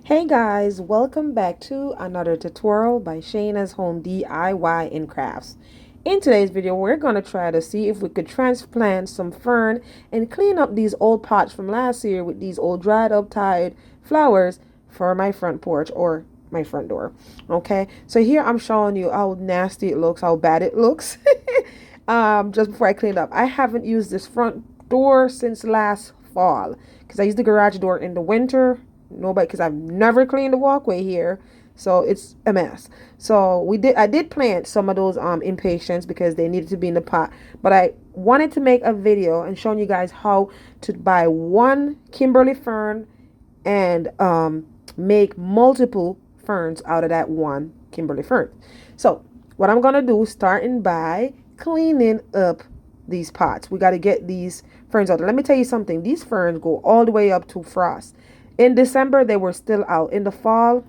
Hey guys, welcome back to another tutorial by Shayna's Home DIY and Crafts. In today's video, we're going to try to see if we could transplant some fern and clean up these old pots from last year with these old dried up tied flowers for my front porch or my front door. Okay, so here I'm showing you how nasty it looks, how bad it looks. Just before I clean it up, I haven't used this front door since last fall because I used the garage door in the winter. Nobody, because I've never cleaned the walkway here, so it's a mess. So I did plant some of those impatiens because they needed to be in the pot, but I wanted to make a video and showing you guys how to buy one Kimberly fern and make multiple ferns out of that one Kimberly fern. So what I'm gonna do, starting by cleaning up these pots, we got to get these ferns out. Let me tell you something, these ferns go all the way up to frost. In December, they were still out. In the fall,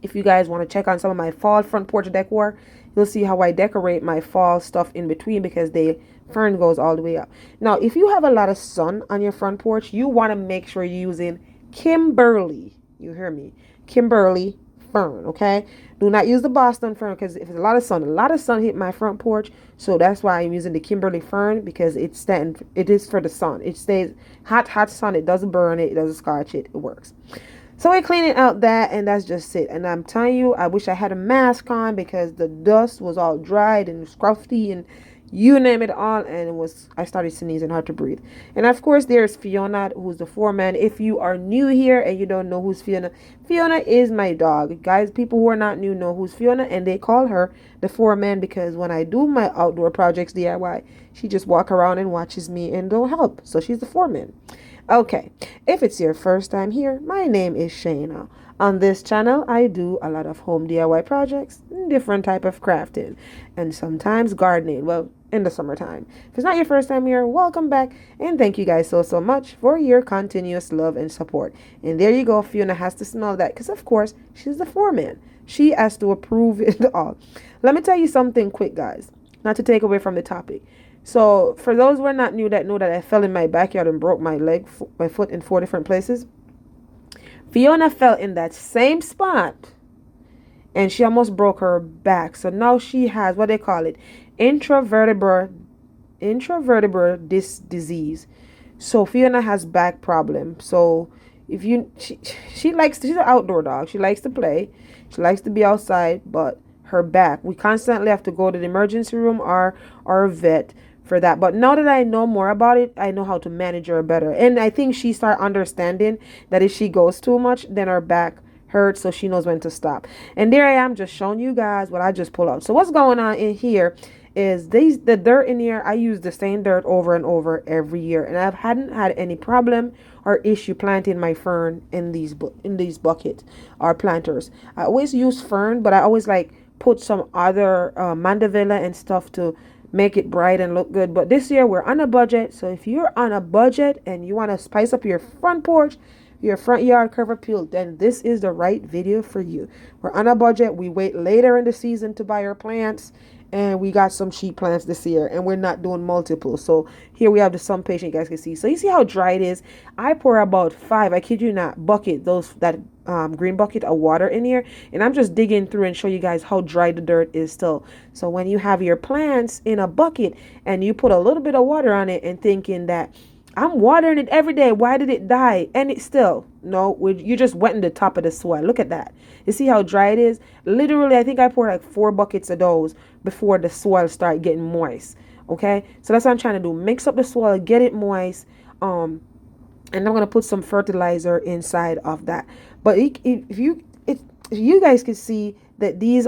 if you guys want to check on some of my fall front porch decor, you'll see how I decorate my fall stuff in between because the fern goes all the way up. Now, if you have a lot of sun on your front porch, you want to make sure you're using Kimberly. You hear me? Kimberly fern, okay? Do not use the Boston fern because if it's a lot of sun hit my front porch. So that's why I'm using the Kimberly fern because it is for the sun. It stays hot sun. It doesn't burn it. It doesn't scorch it. It works. So we're cleaning out that, and that's just it. And I'm telling you, I wish I had a mask on because the dust was all dried and scruffy and you name it all, and I started sneezing, hard to breathe. And of course there's Fiona, who's the foreman. If you are new here and you don't know who's Fiona, Fiona is my dog, guys. People who are not new know who's Fiona, and they call her the foreman because when I do my outdoor projects DIY, she just walk around and watches me and don't help. So she's the foreman. Okay, if it's your first time here, my name is Shayna. On this channel, I do a lot of home DIY projects, different type of crafting, and sometimes gardening. Well, in the summertime. If it's not your first time here, welcome back, and thank you guys so much for your continuous love and support. And there you go, Fiona has to smell that because of course she's the foreman. She has to approve it all. Let me tell you something quick, guys, not to take away from the topic. So for those who are not new that know that I fell in my backyard and broke my foot in 4 different places, Fiona fell in that same spot and she almost broke her back. So now she has what they call it, intravertebral disease. So Fiona has back problem. So if you she's an outdoor dog. She likes to play. She likes to be outside, but her back, we constantly have to go to the emergency room or a vet for that. But now that I know more about it, I know how to manage her better. And I think she start understanding that if she goes too much, then her back hurts, so she knows when to stop. And there I am just showing you guys what I just pulled out. So what's going on in here is the dirt in here. I use the same dirt over and over every year, and I hadn't had any problem or issue planting my fern in these buckets or planters. I always use fern, but I always like put some other mandevilla and stuff to make it bright and look good. But this year we're on a budget, so if you're on a budget and you want to spice up your front porch, your front yard cover appeal, then this is the right video for you. We're on a budget. We wait later in the season to buy our plants, and we got some cheap plants this year, and we're not doing multiple. So here we have the sun patient, you guys can see. So you see how dry it is. I pour about 5, I kid you not, bucket, that green bucket of water in here, and I'm just digging through and show you guys how dry the dirt is still. So when you have your plants in a bucket and you put a little bit of water on it and thinking that I'm watering it every day, why did it die? And it still, no, you're just wetting the top of the soil. Look at that. You see how dry it is? Literally, I think I poured like 4 buckets of those before the soil started getting moist. Okay, so that's what I'm trying to do. Mix up the soil, get it moist. And I'm gonna put some fertilizer inside of that. But if you guys can see that these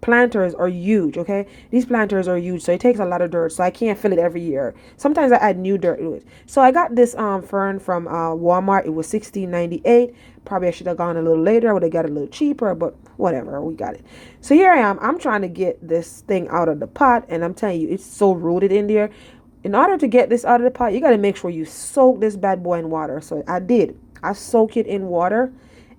planters are huge, okay? These planters are huge, so it takes a lot of dirt, so I can't fill it every year. Sometimes I add new dirt to it. So I got this fern from Walmart. It was $16.98. Probably I should have gone a little later. I would have got it a little cheaper, but whatever, we got it. So here I am. I'm trying to get this thing out of the pot, and I'm telling you, it's so rooted in there. In order to get this out of the pot, you got to make sure you soak this bad boy in water. So I did. I soak it in water.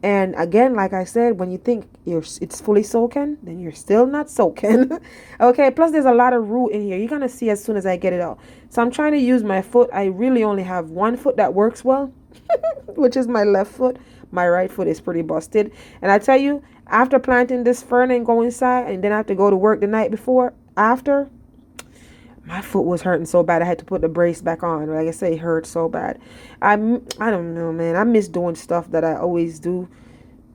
And again, like I said, when you think it's fully soaking, then you're still not soaking. Okay, plus there's a lot of root in here. You're going to see as soon as I get it out. So I'm trying to use my foot. I really only have one foot that works well, which is my left foot. my right foot is pretty busted. And I tell you, after planting this fern and go inside and then I have to go to work the night before, after, my foot was hurting so bad I had to put the brace back on. Like I say, it hurt so bad. I don't know, man. I miss doing stuff that I always do.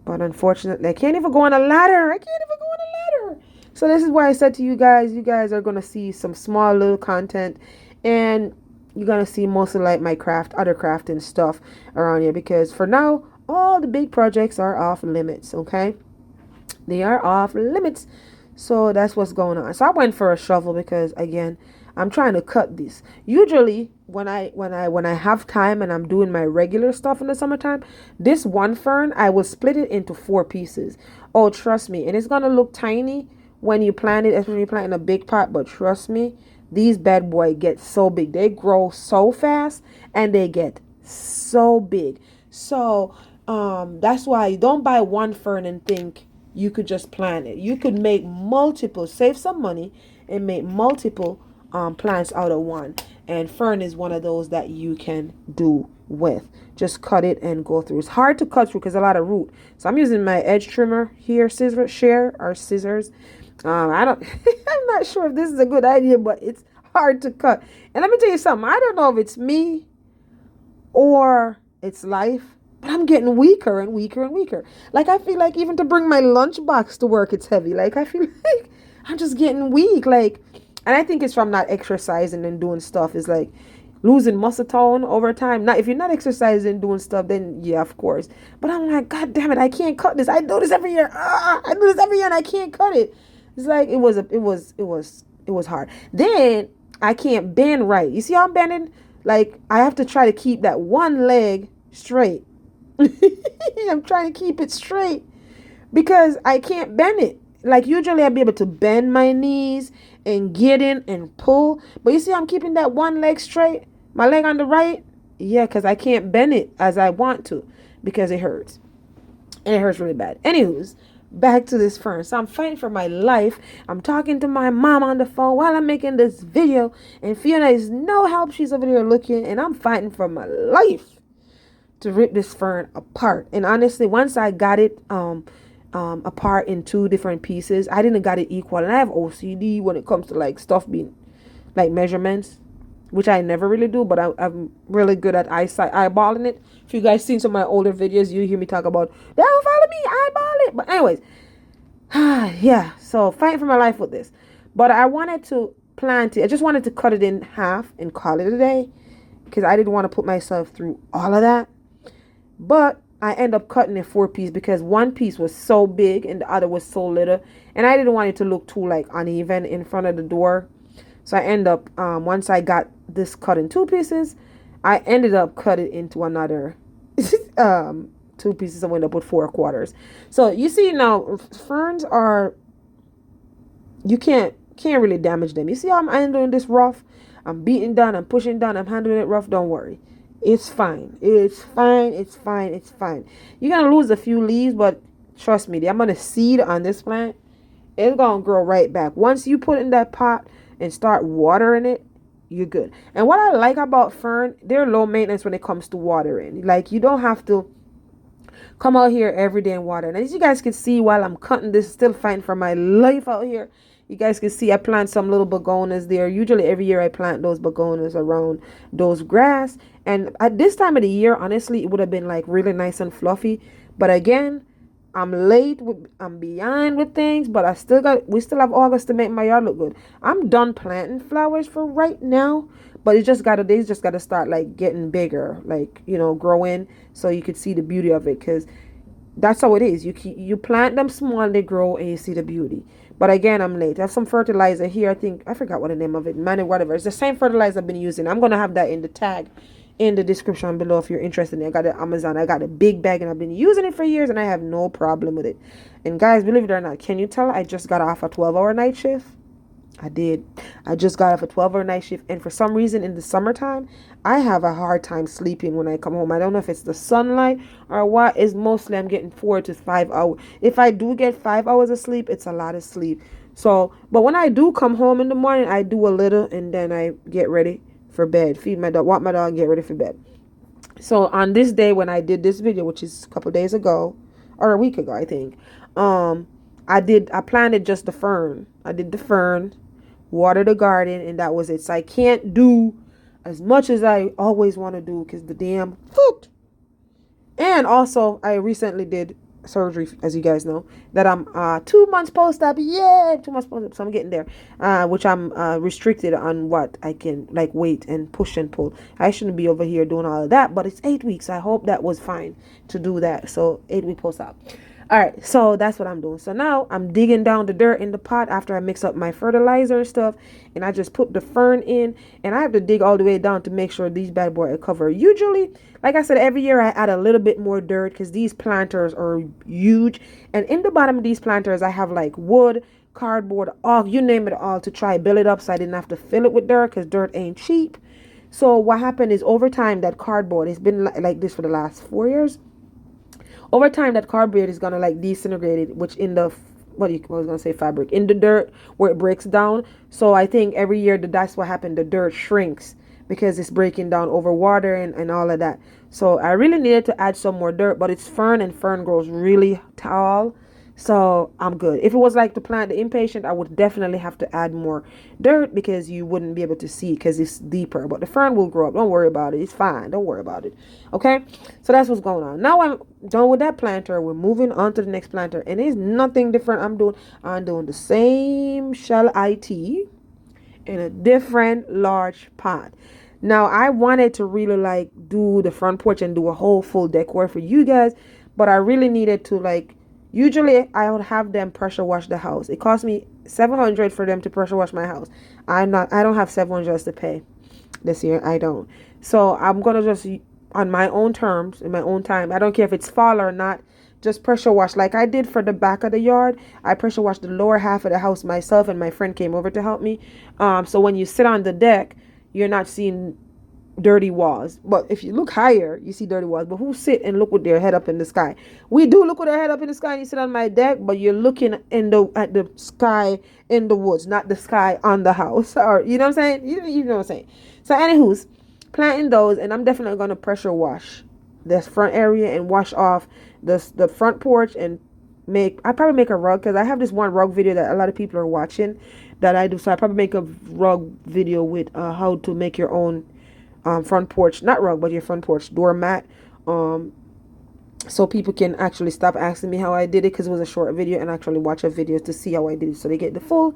But unfortunately, I can't even go on a ladder. I can't even go on a ladder. So this is why I said to you guys are going to see some small little content. And you're going to see mostly like my other crafting stuff around here. Because for now, all the big projects are off limits, okay? They are off limits. So that's what's going on. So I went for a shovel because, again, I'm trying to cut this. Usually when I have time and I'm doing my regular stuff in the summertime, this one fern, I will split it into 4 pieces. Oh, trust me. And it's going to look tiny when you plant it, especially when you plant in a big pot. But trust me, these bad boys get so big. They grow so fast and they get so big. So that's why you don't buy one fern and think you could just plant it. You could make multiple, save some money and make multiple plants out of one. And fern is one of those that you can do with. Just cut it and go through. It's hard to cut through because a lot of root. So I'm using my edge trimmer here, scissors. I don't I'm not sure if this is a good idea, but it's hard to cut. And let me tell you something. I don't know if it's me or it's life, but I'm getting weaker and weaker and weaker. Like I feel like even to bring my lunchbox to work, it's heavy. Like I feel like I'm just getting weak. Like, and I think it's from not exercising and doing stuff. It's like losing muscle tone over time. Now, if you're not exercising and doing stuff, then yeah, of course. But I'm like, God damn it, I can't cut this. I do this every year. I do this every year and I can't cut it. It's like it was hard. Then I can't bend right. You see how I'm bending? Like I have to try to keep that one leg straight. I'm trying to keep it straight because I can't bend it. Like usually I'd be able to bend my knees and get in and pull. But you see I'm keeping that one leg straight. My leg on the right. Yeah, because I can't bend it as I want to because it hurts. And it hurts really bad. Anywho's, back to this fern. So I'm fighting for my life. I'm talking to my mom on the phone while I'm making this video. And Fiona is no help. She's over there looking. And I'm fighting for my life to rip this fern apart. And honestly, once I got it apart in 2 different pieces, I didn't got it equal. And I have OCD when it comes to like stuff being like measurements, which I never really do, but I'm really good at eyeballing it. If you guys seen some of my older videos, you hear me talk about, don't follow me, eyeball it. But anyways, yeah, so fighting for my life with this. But I wanted to plant it. I just wanted to cut it in half and call it a day because I didn't want to put myself through all of that. But I end up cutting it 4 pieces because one piece was so big and the other was so little. And I didn't want it to look too like uneven in front of the door. So I end up, once I got this cut in 2 pieces, I ended up cut it into another 2 pieces. I ended up with 4 quarters. So you see now, ferns are, you can't really damage them. You see how I'm handling this rough? I'm beating down, I'm pushing down, I'm handling it rough. Don't worry. It's fine. It's fine. It's fine. It's fine. You're going to lose a few leaves, but trust me, I'm going to seed on this plant. It's going to grow right back. Once you put it in that pot and start watering it, you're good. And what I like about fern, they're low maintenance when it comes to watering. Like you don't have to come out here every day and water. And as you guys can see while I'm cutting this, still fighting for my life out here. You guys can see I plant some little begonias there. Usually every year I plant those begonias around those grass. And at this time of the year, honestly, it would have been like really nice and fluffy. But again, I'm behind with things, but we still have August to make my yard look good. I'm done planting flowers for right now, but they just gotta start like getting bigger, like, you know, growing so you could see the beauty of it. Cause that's how it is. You plant them small, they grow and you see the beauty. But again, I'm late. I have some fertilizer here. I forgot what the name of it, whatever. It's the same fertilizer I've been using. I'm going to have that in the tag in the description below if you're interested in it. I got it Amazon. I got a big bag and I've been using it for years and I have no problem with it. And guys, believe it or not, can you tell I just got off a 12-hour night shift? I did. I just got off a 12-hour night shift. And for some reason in the summertime, I have a hard time sleeping when I come home. I don't know if it's the sunlight or what. It's mostly I'm getting 4 to 5 hours. If I do get 5 hours of sleep, it's a lot of sleep. So, but when I do come home in the morning, I do a little and then I get ready for bed. Feed my dog, walk my dog, get ready for bed. So on this day when I did this video, which is a couple days ago or a week ago, I think, um, I planted just the fern. I did the fern, water the garden, and that was it. So I can't do as much as I always want to do because the damn foot. And also, I recently did surgery, as you guys know, that I'm 2 months post-op. Yeah, 2 months post-op. So I'm getting there, which I'm restricted on what I can like weight and push and pull. I shouldn't be over here doing all of that, but it's 8 weeks. I hope that was fine to do that. So 8 week post-op. All right, so that's what I'm doing. So now I'm digging down the dirt in the pot after I mix up my fertilizer and stuff, and I just put the fern in, and I have to dig all the way down to make sure these bad boys are covered. Usually, like I said, every year I add a little bit more dirt because these planters are huge, and in the bottom of these planters I have like wood, cardboard, all you name it all to try build it up so I didn't have to fill it with dirt because dirt ain't cheap. So what happened is over time that cardboard has been like this for the last 4 years. Over time that cardboard is gonna like disintegrate it, which in the I was gonna say fabric in the dirt where it breaks down. So I think every year that's what happened. The dirt shrinks because it's breaking down over water and all of that. So I really needed to add some more dirt, but it's fern and fern grows really tall. So I'm good. If it was like to plant the impatient, I would definitely have to add more dirt because you wouldn't be able to see because it's deeper. But the fern will grow up. Don't worry about it. It's fine. Don't worry about it. Okay? So that's what's going on. Now I'm done with that planter. We're moving on to the next planter. And it's nothing different I'm doing the same shell IT in a different large pot. Now I wanted to really like do the front porch and do a whole full decor for you guys, but I really needed to like usually I would have them pressure wash the house. It cost me $700 for them to pressure wash my house. I don't have $700 to pay this year. I don't. So I'm gonna just on my own terms, in my own time. I don't care if it's fall or not. Just pressure wash like I did for the back of the yard. I pressure washed the lower half of the house myself, and my friend came over to help me. So when you sit on the deck, you're not seeing dirty walls. But if you look higher, you see dirty walls. But who sit and look with their head up in the sky? We do look with our head up in the sky and you sit on my deck, but you're looking at the sky in the woods, not the sky on the house. Or you know what I'm saying? You know what I'm saying. So anywho's planting those, and I'm definitely gonna pressure wash this front area and wash off the front porch and I probably make a rug because I have this one rug video that a lot of people are watching that I do. So I probably make a rug video with how to make your own front porch, not rug, but your front porch doormat. So people can actually stop asking me how I did it because it was a short video and actually watch a video to see how I did it. So they get the full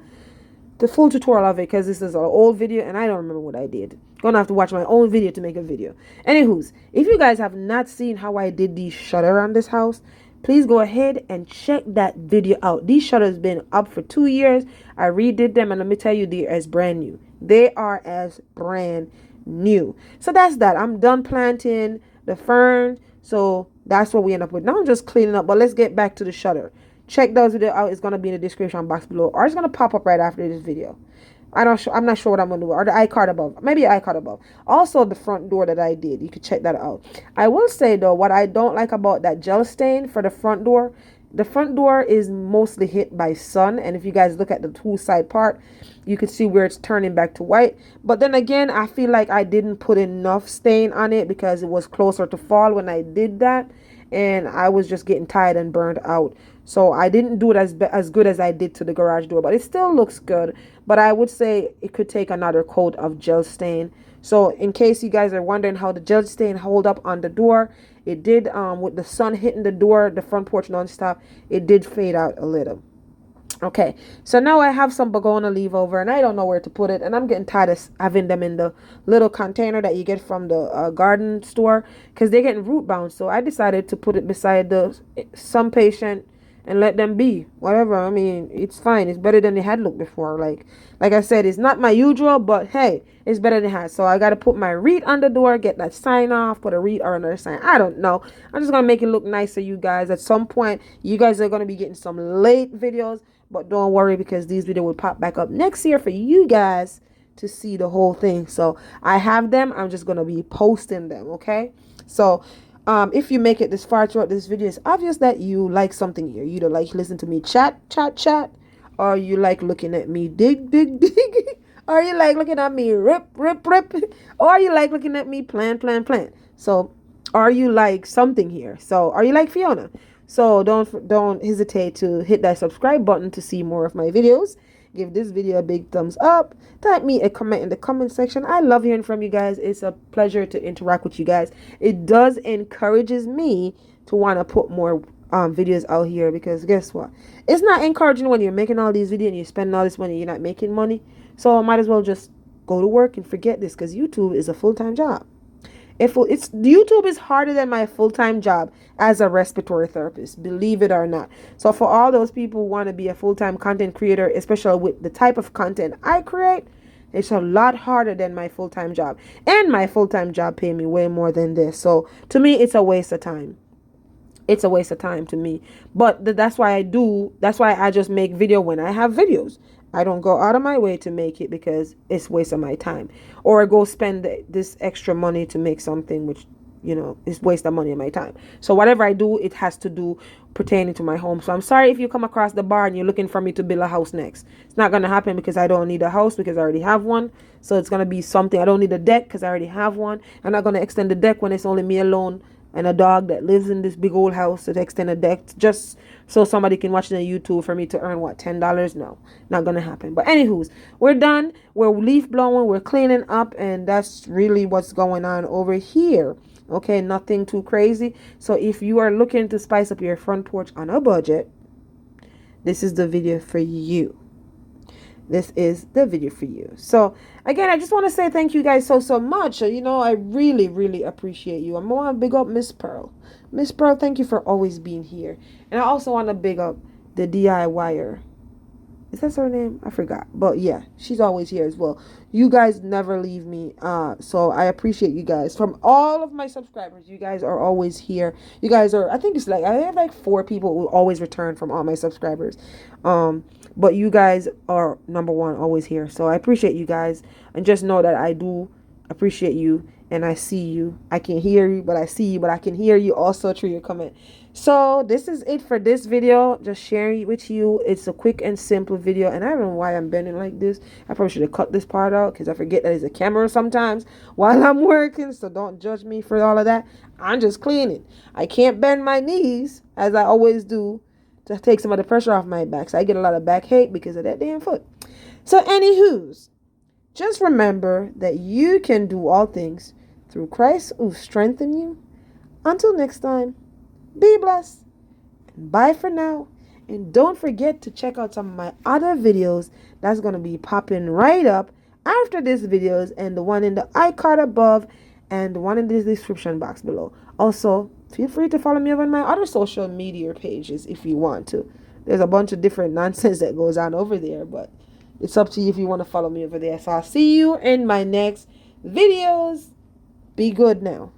tutorial of it because this is an old video and I don't remember what I did. Gonna have to watch my own video to make a video. Anywho's, if you guys have not seen how I did these shutters around this house, please go ahead and check that video out. These shutters been up for 2 years. I redid them and let me tell you, they're as brand new. They are as brand new. So that's that. I'm done planting the fern. So that's what we end up with. Now I'm just cleaning up, but let's get back to the shutter. Check those videos out. It's gonna be in the description box below, or it's gonna pop up right after this video. I'm not sure what I'm gonna do, or the iCard above. Maybe iCard above. Also the front door that I did. You could check that out. I will say though, what I don't like about that gel stain for the front door, the front door is mostly hit by sun, and if you guys look at the two side part, you can see where it's turning back to white. But then again, I feel like I didn't put enough stain on it because it was closer to fall when I did that, and I was just getting tired and burned out. So I didn't do it as good as I did to the garage door, but it still looks good. But I would say it could take another coat of gel stain. So in case you guys are wondering how the gel stain hold up on the door, it did, with the sun hitting the door, the front porch nonstop, it did fade out a little. Okay, so now I have some begonia leaf over and I don't know where to put it, and I'm getting tired of having them in the little container that you get from the garden store because they're getting root bound. So I decided to put it beside some patient and let them be whatever. I mean, it's fine. It's better than it had looked before. Like I said, it's not my usual, but hey, it's better than it has. So I got to put my reed on the door, get that sign off, put a reed or another sign. I don't know. I'm just gonna make it look nice for you guys. At some point, you guys are gonna be getting some late videos, but don't worry because these videos will pop back up next year for you guys to see the whole thing. So I have them. I'm just gonna be posting them. Okay, so. If you make it this far throughout this video, it's obvious that you like something here. You either like listen to me chat, or you like looking at me dig, or you like looking at me rip, or you like looking at me plan. So are you like something here? So are you like Fiona? So don't hesitate to hit that subscribe button to see more of my videos. Give this video a big thumbs up. Type me a comment in the comment section. I love hearing from you guys. It's a pleasure to interact with you guys. It does encourages me to want to put more videos out here, because guess what? It's not encouraging when you're making all these videos and you're spending all this money, you're not making money. So I might as well just go to work and forget this, because YouTube is a full-time job. If it's YouTube is harder than my full-time job as a respiratory therapist, believe it or not. So for all those people who want to be a full-time content creator, especially with the type of content I create, it's a lot harder than my full-time job. And my full-time job pay me way more than this. So to me, it's a waste of time. It's a waste of time to me. But that's why I just make video when I have videos. I don't go out of my way to make it because it's waste of my time, or I go spend this extra money to make something which, is waste of money and my time. So whatever I do, it has to do pertaining to my home. So I'm sorry if you come across the bar and you're looking for me to build a house next. It's not going to happen, because I don't need a house, because I already have one. So it's going to be something. I don't need a deck because I already have one. I'm not going to extend the deck when it's only me alone and a dog that lives in this big old house to extend a deck just so somebody can watch it on YouTube for me to earn what, $10? No, not gonna happen. But anywho's, we're done. We're leaf blowing, we're cleaning up, and that's really what's going on over here. Okay, nothing too crazy. So if you are looking to spice up your front porch on a budget, this is the video for you. This is the video for you. So again, I just want to say thank you guys so much. I really appreciate you. I want to big up Miss Pearl. Miss Pearl, thank you for always being here. And I also want to big up the DIYer. Is that her name? I forgot. But yeah, she's always here as well. You guys never leave me. So I appreciate you guys. From all of my subscribers, you guys are always here. You guys are, I think it's like, I have like 4 people who always return from all my subscribers. But you guys are number one, always here. So I appreciate you guys. And just know that I do appreciate you. And I see you. I can hear you, but I see you, but I can hear you also through your comment. So this is it for this video. Just sharing it with you. It's a quick and simple video. And I don't know why I'm bending like this. I probably should have cut this part out, because I forget that there's a camera sometimes while I'm working. So don't judge me for all of that. I'm just cleaning. I can't bend my knees as I always do to take some of the pressure off my back. So I get a lot of backache because of that damn foot. So anywho's, just remember that you can do all things through Christ who strengthens you. Until next time, be blessed. And bye for now. And don't forget to check out some of my other videos that's going to be popping right up after this videos, and the one in the iCard above and the one in the description box below. Also, feel free to follow me over on my other social media pages if you want to. There's a bunch of different nonsense that goes on over there, but it's up to you if you want to follow me over there. So I'll see you in my next videos. Be good now.